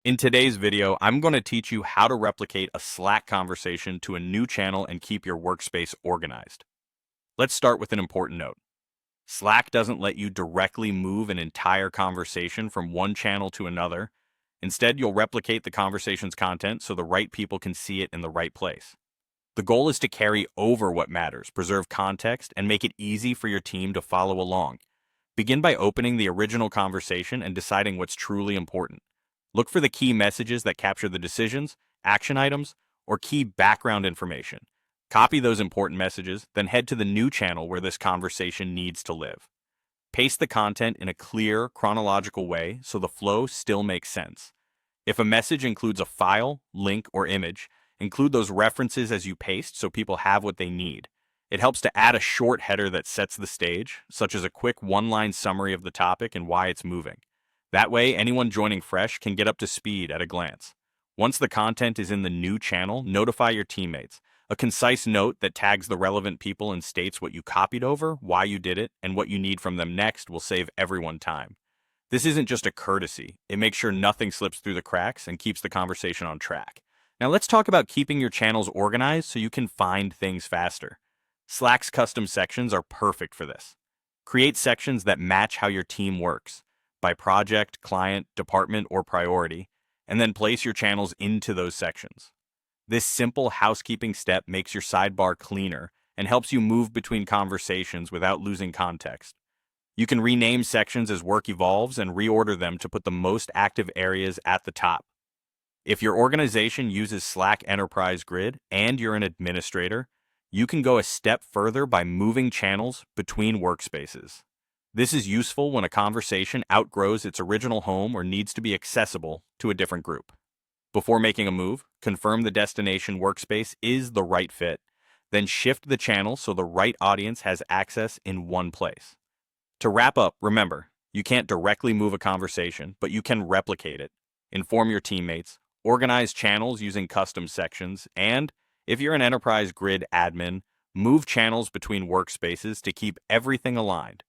In today's video, I'm going to teach you how to replicate a Slack conversation to a new channel and keep your workspace organized. Let's start with an important note. Slack doesn't let you directly move an entire conversation from one channel to another. Instead, you'll replicate the conversation's content so the right people can see it in the right place. The goal is to carry over what matters, preserve context, and make it easy for your team to follow along. Begin by opening the original conversation and deciding what's truly important. Look for the key messages that capture the decisions, action items, or key background information. Copy those important messages, then head to the new channel where this conversation needs to live. Paste the content in a clear, chronological way so the flow still makes sense. If a message includes a file, link, or image, include those references as you paste so people have what they need. It helps to add a short header that sets the stage, such as a quick one-line summary of the topic and why it's moving. That way, anyone joining fresh can get up to speed at a glance. Once the content is in the new channel, notify your teammates. A concise note that tags the relevant people and states what you copied over, why you did it, and what you need from them next will save everyone time. This isn't just a courtesy. It makes sure nothing slips through the cracks and keeps the conversation on track. Now let's talk about keeping your channels organized so you can find things faster. Slack's custom sections are perfect for this. Create sections that match how your team works, by project, client, department, or priority, and then place your channels into those sections. This simple housekeeping step makes your sidebar cleaner and helps you move between conversations without losing context. You can rename sections as work evolves and reorder them to put the most active areas at the top. If your organization uses Slack Enterprise Grid and you're an administrator, you can go a step further by moving channels between workspaces. This is useful when a conversation outgrows its original home or needs to be accessible to a different group. Before making a move, confirm the destination workspace is the right fit. Then shift the channel so the right audience has access in one place. To wrap up, remember, you can't directly move a conversation, but you can replicate it. Inform your teammates, organize channels using custom sections, and, if you're an enterprise grid admin, move channels between workspaces to keep everything aligned.